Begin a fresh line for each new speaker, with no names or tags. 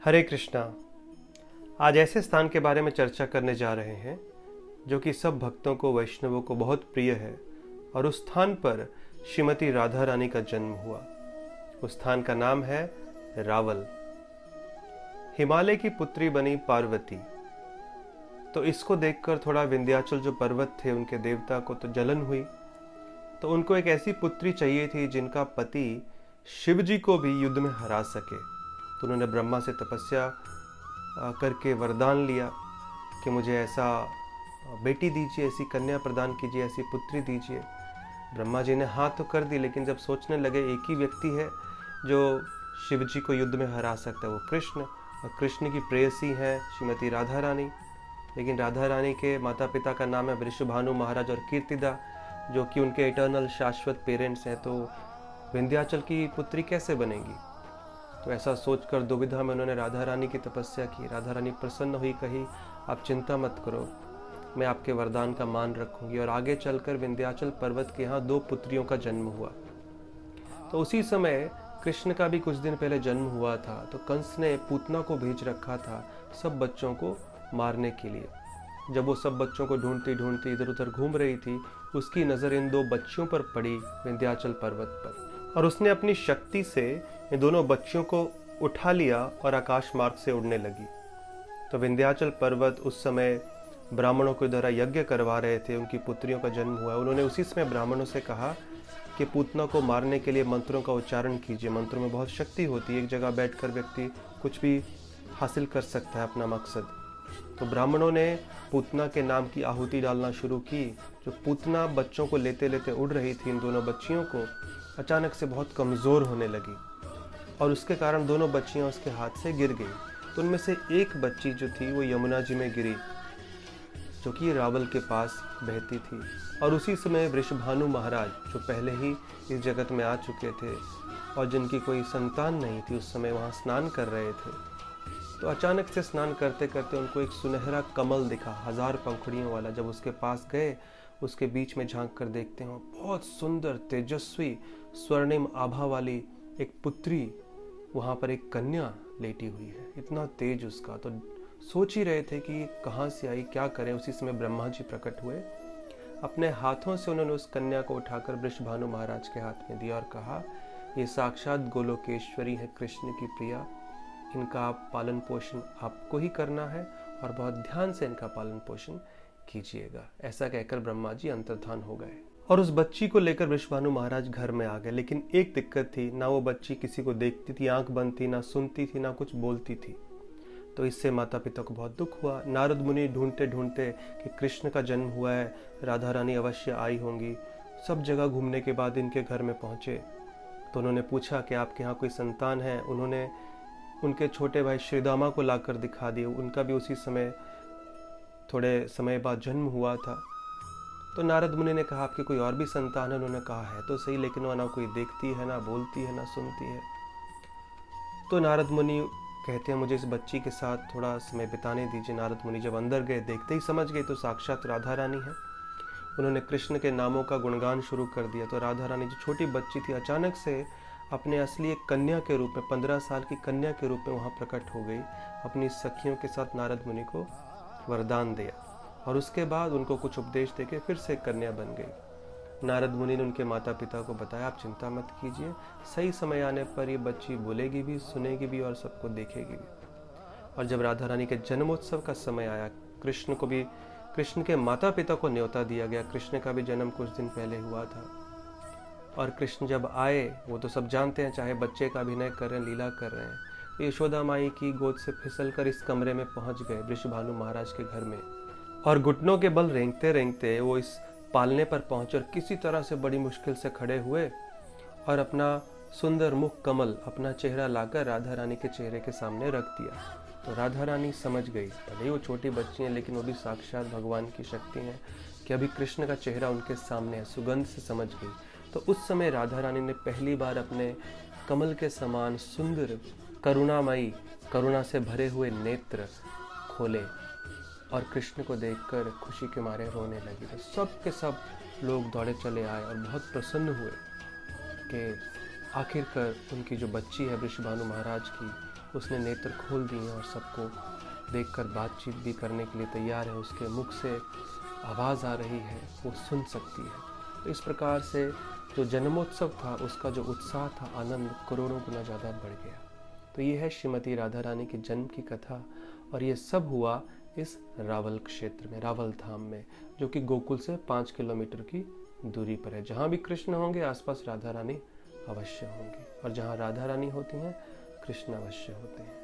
हरे कृष्णा। आज ऐसे स्थान के बारे में चर्चा करने जा रहे हैं जो कि सब भक्तों को, वैष्णवों को बहुत प्रिय है। और उस स्थान पर श्रीमती राधा रानी का जन्म हुआ। उस स्थान का नाम है रावल। हिमालय की पुत्री बनी पार्वती। तो इसको देखकर थोड़ा विंध्याचल जो पर्वत थे उनके देवता को तो जलन हुई। तो उनको एक ऐसी पुत्री चाहिए थी जिनका पति शिव जी को भी युद्ध में हरा सके। तो उन्होंने ब्रह्मा से तपस्या करके वरदान लिया कि मुझे ऐसा बेटी दीजिए, ऐसी कन्या प्रदान कीजिए, ऐसी पुत्री दीजिए। ब्रह्मा जी ने हाँ तो कर दी, लेकिन जब सोचने लगे एक ही व्यक्ति है जो शिव जी को युद्ध में हरा सकता है, वो कृष्ण। और कृष्ण की प्रेयसी हैं श्रीमती राधा रानी। लेकिन राधा रानी के माता पिता का नाम है वृषभानु महाराज और कीर्तिदा, जो कि उनके इटर्नल शाश्वत पेरेंट्स हैं। तो विंध्याचल की पुत्री कैसे बनेगी? तो ऐसा सोचकर दुविधा में उन्होंने राधा रानी की तपस्या की। राधा रानी प्रसन्न हुई, कही आप चिंता मत करो, मैं आपके वरदान का मान रखूंगी। और आगे चलकर विंध्याचल पर्वत के यहाँ 2 पुत्रियों का जन्म हुआ। तो उसी समय कृष्ण का भी कुछ दिन पहले जन्म हुआ था। तो कंस ने पूतना को भेज रखा था सब बच्चों को मारने के लिए। जब वो सब बच्चों को ढूंढती ढूंढती इधर उधर घूम रही थी, उसकी नज़र इन 2 बच्चियों पर पड़ी विंध्याचल पर्वत पर। और उसने अपनी शक्ति से इन दोनों बच्चियों को उठा लिया और आकाश मार्ग से उड़ने लगी। तो विंध्याचल पर्वत उस समय ब्राह्मणों के द्वारा यज्ञ करवा रहे थे, उनकी पुत्रियों का जन्म हुआ। उन्होंने उसी समय ब्राह्मणों से कहा कि पूतना को मारने के लिए मंत्रों का उच्चारण कीजिए। मंत्रों में बहुत शक्ति होती है, एक जगह बैठकर व्यक्ति कुछ भी हासिल कर सकता है अपना मकसद। तो ब्राह्मणों ने पूतना के नाम की आहुति डालना शुरू की। जो पूतना बच्चों को लेते लेते उड़ रही थी, इन दोनों बच्चियों को अचानक से बहुत कमज़ोर होने लगी और उसके कारण दोनों बच्चियां उसके हाथ से गिर गई। तो उनमें से एक बच्ची जो थी वो यमुना जी में गिरी, जो कि रावल के पास बहती थी। और उसी समय वृषभानु महाराज, जो पहले ही इस जगत में आ चुके थे और जिनकी कोई संतान नहीं थी, उस समय वहाँ स्नान कर रहे थे। तो अचानक से स्नान करते करते उनको एक सुनहरा कमल दिखा, 1000 पंखुड़ियों वाला। जब उसके पास गए, उसके बीच में झांक कर देखते हैं, बहुत सुंदर तेजस्वी स्वर्णिम आभा वाली एक पुत्री, वहाँ पर एक कन्या लेटी हुई है। इतना तेज उसका, तो सोच ही रहे थे कि कहाँ से आई, क्या करें। उसी समय ब्रह्मा जी प्रकट हुए। अपने हाथों से उन्होंने उस कन्या को उठाकर वृषभानु महाराज के हाथ में दिया और कहा, ये साक्षात गोलोकेश्वरी है, कृष्ण की प्रिया। इनका आप पालन पोषण आपको ही करना है और बहुत ध्यान से इनका पालन पोषण कीजिएगा। ऐसा कहकर ब्रह्मा जी अंतर्धान हो गए। और उस बच्ची को लेकर वृषभानु महाराज घर में आ गए। लेकिन एक दिक्कत थी, ना वो बच्ची किसी को देखती थी, आंख बंद थी, ना सुनती थी, ना कुछ बोलती थी। तो इससे माता पिता को बहुत दुख हुआ। नारद मुनि ढूंढते ढूंढते कि कृष्ण का जन्म हुआ है, राधा रानी अवश्य आई होंगी। सब जगह घूमने के बाद इनके घर में पहुंचे। तो उन्होंने पूछा कि आपके यहाँ कोई संतान है? उन्होंने उनके छोटे भाई श्रीदामा को लाकर दिखा दिए। उनका भी उसी समय थोड़े समय बाद जन्म हुआ था। तो नारद मुनि ने कहा, आपकी कोई और भी संतान है? उन्होंने कहा, है तो सही, लेकिन वह ना कोई देखती है, ना बोलती है, ना सुनती है। तो नारद मुनि कहते हैं, मुझे इस बच्ची के साथ थोड़ा समय बिताने दीजिए। नारद मुनि जब अंदर गए, देखते ही समझ गए तो साक्षात राधा रानी है। उन्होंने कृष्ण के नामों का गुणगान शुरू कर दिया। तो राधा रानी जो छोटी बच्ची थी, अचानक से अपने असली एक कन्या के रूप में, 15 साल की कन्या के रूप में वहाँ प्रकट हो गई। अपनी सखियों के साथ नारद मुनि को वरदान दिया और उसके बाद उनको कुछ उपदेश देके फिर से कन्या बन गई। नारद मुनि ने उनके माता पिता को बताया, आप चिंता मत कीजिए, सही समय आने पर ये बच्ची बोलेगी भी, सुनेगी भी और सबको देखेगी भी। और जब राधा रानी के जन्मोत्सव का समय आया, कृष्ण के माता पिता को न्योता दिया गया। कृष्ण का भी जन्म कुछ दिन पहले हुआ था। और कृष्ण जब आए, वो तो सब जानते हैं, चाहे बच्चे का अभिनय कर रहे हैं, लीला कर रहे हैं। तो यशोदा माई की गोद से फिसलकर इस कमरे में पहुंच गए, वृषभानु महाराज के घर में। और घुटनों के बल रेंगते रेंगते वो इस पालने पर पहुंचे और किसी तरह से बड़ी मुश्किल से खड़े हुए और अपना सुंदर मुख कमल, अपना चेहरा लाकर राधा रानी के चेहरे के सामने रख दिया। तो राधा रानी समझ गई, भले ही वो छोटी बच्ची हैं, लेकिन वो भी साक्षात भगवान की शक्ति हैं कि अभी कृष्ण का चेहरा उनके सामने है। सुगंध से समझ गई। तो उस समय राधा रानी ने पहली बार अपने कमल के समान सुंदर, करुणामयी, करुणा से भरे हुए नेत्र खोले और कृष्ण को देखकर खुशी के मारे रोने लगी। तो सब के सब लोग दौड़े चले आए और बहुत प्रसन्न हुए कि आखिरकार उनकी जो बच्ची है वृषभानु महाराज की, उसने नेत्र खोल दिए और सबको देखकर बातचीत भी करने के लिए तैयार है। उसके मुख से आवाज़ आ रही है, वो सुन सकती है। तो इस प्रकार से जो जन्मोत्सव था, उसका जो उत्साह था, आनंद करोड़ों गुना ज़्यादा बढ़ गया। तो ये है श्रीमती राधा रानी के जन्म की कथा। और ये सब हुआ इस रावल क्षेत्र में, रावल धाम में, जो कि गोकुल से 5 किलोमीटर की दूरी पर है। जहाँ भी कृष्ण होंगे आसपास राधा रानी अवश्य होंगी, और जहाँ राधा रानी होती हैं कृष्ण अवश्य होते हैं।